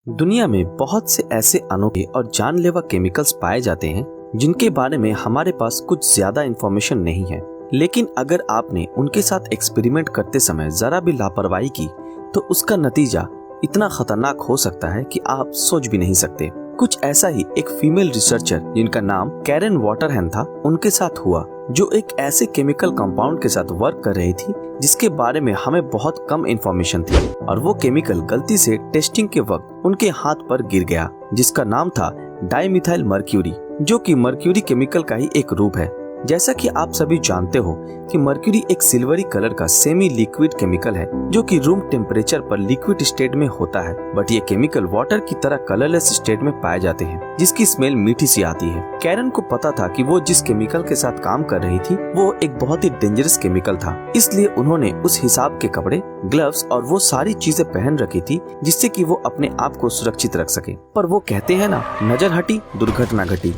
दुनिया में बहुत से ऐसे अनोखे और जानलेवा केमिकल्स पाए जाते हैं जिनके बारे में हमारे पास कुछ ज्यादा इंफॉर्मेशन नहीं है। लेकिन अगर आपने उनके साथ एक्सपेरिमेंट करते समय जरा भी लापरवाही की तो उसका नतीजा इतना खतरनाक हो सकता है कि आप सोच भी नहीं सकते। कुछ ऐसा ही एक फीमेल रिसर्चर जिनका नाम कैरन वाटरहैन था, उनके साथ हुआ, जो एक ऐसे केमिकल कंपाउंड के साथ वर्क कर रही थी जिसके बारे में हमें बहुत कम इंफॉर्मेशन थी, और वो केमिकल गलती से टेस्टिंग के वक्त उनके हाथ पर गिर गया, जिसका नाम था डाइमिथाइल मर्क्यूरी, जो कि मर्क्यूरी केमिकल का ही एक रूप है। जैसा कि आप सभी जानते हो कि मर्क्यूरी एक सिल्वरी कलर का सेमी लिक्विड केमिकल है जो कि रूम टेम्परेचर पर लिक्विड स्टेट में होता है, बट ये केमिकल वाटर की तरह कलरलेस स्टेट में पाए जाते हैं, जिसकी स्मेल मीठी सी आती है। कैरन को पता था कि वो जिस केमिकल के साथ काम कर रही थी वो एक बहुत ही डेंजरस केमिकल था, इसलिए उन्होंने उस हिसाब के कपड़े, ग्लव्स और वो सारी चीजें पहन रखी थी जिससे कि वो अपने आप को सुरक्षित रख सके। पर वो कहते हैं ना, नजर हटी दुर्घटना घटी।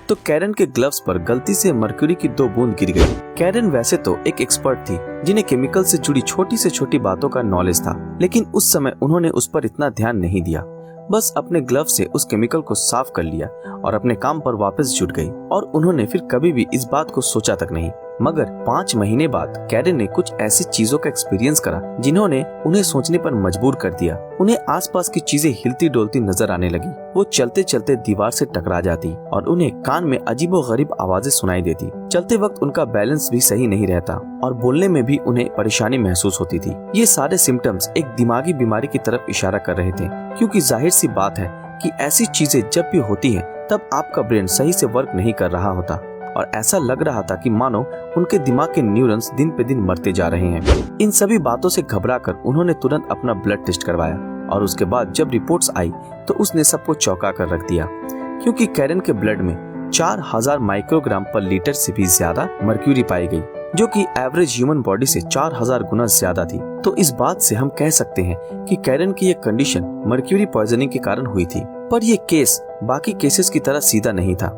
तो कैरन के ग्लव्स पर गलती से मर्क्यूरी की 2 बूंद गिर गई। कैरन वैसे तो एक एक्सपर्ट थी जिन्हें केमिकल से जुड़ी छोटी से छोटी बातों का नॉलेज था, लेकिन उस समय उन्होंने उस पर इतना ध्यान नहीं दिया, बस अपने ग्लव से उस केमिकल को साफ कर लिया और अपने काम पर वापस जुट गई। और उन्होंने फिर कभी भी इस बात को सोचा तक नहीं। मगर 5 महीने बाद कैरन ने कुछ ऐसी चीजों का एक्सपीरियंस करा जिन्होंने उन्हें सोचने पर मजबूर कर दिया। उन्हें आसपास की चीजें हिलती डोलती नजर आने लगी। वो चलते चलते दीवार से टकरा जाती और उन्हें कान में अजीबोगरीब आवाजें सुनाई देती। चलते वक्त उनका बैलेंस भी सही नहीं रहता और बोलने में भी उन्हें परेशानी महसूस होती थी। ये सारे सिम्टम्स एक दिमागी बीमारी की तरफ इशारा कर रहे थे, क्योंकि जाहिर सी बात है कि ऐसी चीजें जब भी होती हैं तब आपका ब्रेन सही से वर्क नहीं कर रहा होता, और ऐसा लग रहा था कि मानो उनके दिमाग के न्यूरॉन्स दिन पे दिन मरते जा रहे हैं। इन सभी बातों से घबराकर उन्होंने तुरंत अपना ब्लड टेस्ट करवाया, और उसके बाद जब रिपोर्ट्स आई तो उसने सबको चौंका कर रख दिया, क्योंकि कैरन के ब्लड में 4000 माइक्रोग्राम पर लीटर से भी ज्यादा मर्क्यूरी पाई गई, जो कि एवरेज ह्यूमन बॉडी से 4000 गुना ज्यादा थी। तो इस बात से हम कह सकते हैं कि कैरन की ये कंडीशन मर्क्यूरी पॉइजनिंग के कारण हुई थी। पर ये केस बाकी केसेस की तरह सीधा नहीं था।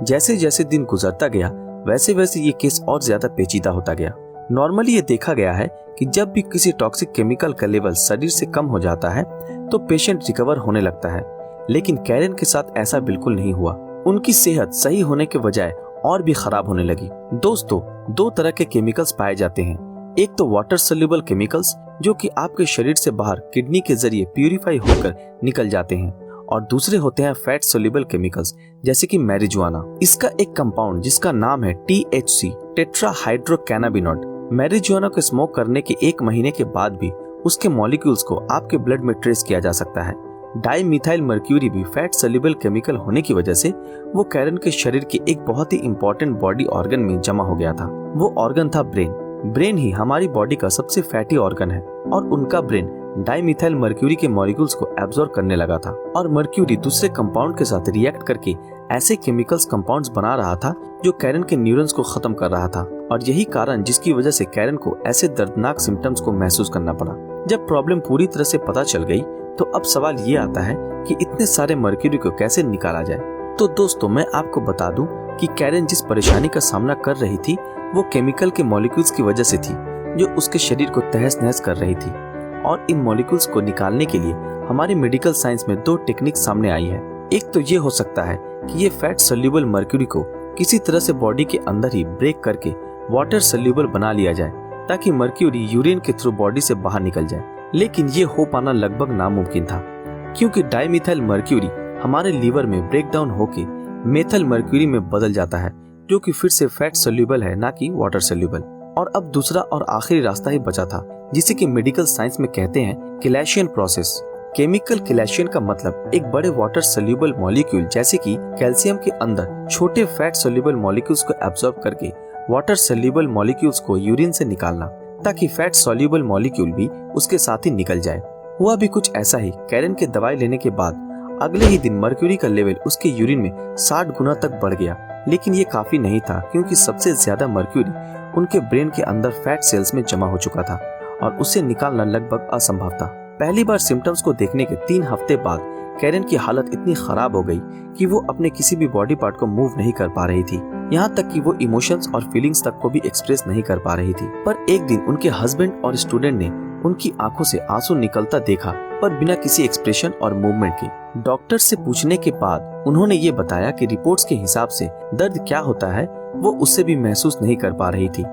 जैसे जैसे दिन गुजरता गया वैसे वैसे ये केस और ज्यादा पेचीदा होता गया। नॉर्मली ये देखा गया है कि जब भी किसी टॉक्सिक केमिकल का लेवल शरीर से कम हो जाता है तो पेशेंट रिकवर होने लगता है, लेकिन कैरन के साथ ऐसा बिल्कुल नहीं हुआ। उनकी सेहत सही होने के बजाय और भी खराब होने लगी। दोस्तों, 2 तरह के केमिकल्स पाए जाते हैं। एक तो वाटर सोल्यूबल केमिकल्स, जो कि आपके शरीर से बाहर किडनी के जरिए प्यूरिफाई होकर निकल जाते हैं, और दूसरे होते हैं फैट सोल्यूबल केमिकल्स, जैसे कि मैरिजुआना। इसका एक कंपाउंड जिसका नाम है THC, टेट्राहाइड्रोकैनाबिनॉल। मैरिजुआना को स्मोक करने के 1 महीने के बाद भी उसके मॉलिक्यूल्स को आपके ब्लड में ट्रेस किया जा सकता है। डाइमिथाइल मर्क्यूरी भी फैट सोल्यूबल केमिकल होने की वजह से वो कैरन के शरीर के एक बहुत ही इंपॉर्टेंट बॉडी ऑर्गन में जमा हो गया था। वो ऑर्गन था ब्रेन। ब्रेन ही हमारी बॉडी का सबसे फैटी ऑर्गन है, और उनका ब्रेन डाइमिथाइल मर्क्यूरी के मॉलिक्यूल्स को एब्जॉर्ब करने लगा था, और मर्क्यूरी दूसरे कंपाउंड के साथ रिएक्ट करके ऐसे केमिकल्स कंपाउंड्स बना रहा था जो कैरन के न्यूरॉन्स को खत्म कर रहा था, और यही कारण जिसकी वजह से कैरन को ऐसे दर्दनाक सिम्टम्स को महसूस करना पड़ा। जब प्रॉब्लम पूरी तरह से पता चल गई तो अब सवाल ये आता है कि इतने सारे मर्क्यूरी को कैसे निकाला जाए। तो दोस्तों, मैं आपको बता दूं कि कैरन जिस परेशानी का सामना कर रही थी वो केमिकल के मॉलिक्यूल्स की वजह से थी, जो उसके शरीर को तहस नहस कर रही थी। और इन मॉलिक्यूल्स को निकालने के लिए हमारी मेडिकल साइंस में 2 टेक्निक सामने आई है। एक तो ये हो सकता है कि ये फैट सोल्यूबल मर्क्यूरी को किसी तरह से बॉडी के अंदर ही ब्रेक करके वाटर सोल्यूबल बना लिया जाए, ताकि मर्क्यूरी यूरिन के थ्रू बॉडी से बाहर निकल जाए। लेकिन ये हो पाना लगभग नामुमकिन था, क्योंकि डाइमिथाइल मर्क्यूरी हमारे लीवर में ब्रेक डाउन होके मेथल मर्क्यूरी में बदल जाता है, जो कि फिर से फैट सोल्यूबल है, ना कि वाटर सोल्यूबल। और अब दूसरा और आखिरी रास्ता ही बचा था, जिसे कि मेडिकल साइंस में कहते हैं किलेशियन प्रोसेस। केमिकल किलेशियन का मतलब एक बड़े वाटर सोल्यूबल मॉलिक्यूल जैसे कि कैल्शियम के अंदर छोटे फैट सोल्यूबल मॉलिक्यूल्स को एब्जॉर्ब करके वाटर सोल्यूबल मॉलिक्यूल्स को यूरिन से निकालना, ताकि फैट सोल्यूबल मॉलिक्यूल भी उसके साथ ही निकल जाए। हुआ भी कुछ ऐसा ही। कैरन के दवाई लेने के बाद अगले ही दिन मर्क्यूरी का लेवल उसके यूरिन में 60 गुना तक बढ़ गया, लेकिन ये काफी नहीं था, क्योंकि सबसे ज्यादा मर्क्यूरी उनके ब्रेन के अंदर फैट सेल्स में जमा हो चुका था और उसे निकालना लगभग असंभव था। पहली बार सिम्टम्स को देखने के 3 हफ्ते बाद कैरन की हालत इतनी खराब हो गई कि वो अपने किसी भी बॉडी पार्ट को मूव नहीं कर पा रही थी। यहाँ तक कि वो इमोशंस और फीलिंग्स तक को भी एक्सप्रेस नहीं कर पा रही थी। पर एक दिन उनके हस्बैंड और स्टूडेंट ने उनकी आंखों से आंसू निकलता देखा, पर बिना किसी एक्सप्रेशन और मूवमेंट के। डॉक्टर से पूछने के बाद उन्होंने ये बताया कि रिपोर्ट्स के हिसाब से दर्द क्या होता है वो उससे भी महसूस नहीं कर पा रही थी।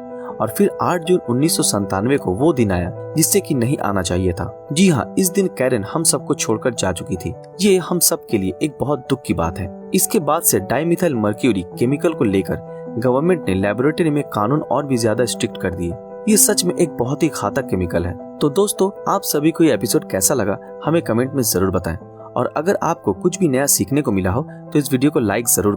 और फिर 8 जून 1997 को वो दिन आया जिससे कि नहीं आना चाहिए था। जी हाँ, इस दिन कैरेन हम सबको छोड़कर जा चुकी थी। ये हम सब के लिए एक बहुत दुख की बात है। इसके बाद से डाइमिथाइल मर्क्यूरी केमिकल को लेकर गवर्नमेंट ने लेबोरेटरी में कानून और भी ज्यादा स्ट्रिक्ट कर दिए। ये सच में एक बहुत ही घातक केमिकल है। तो दोस्तों, आप सभी को ये एपिसोड कैसा लगा हमें कमेंट में जरूर बताएं। और अगर आपको कुछ भी नया सीखने को मिला हो तो इस वीडियो को लाइक जरूर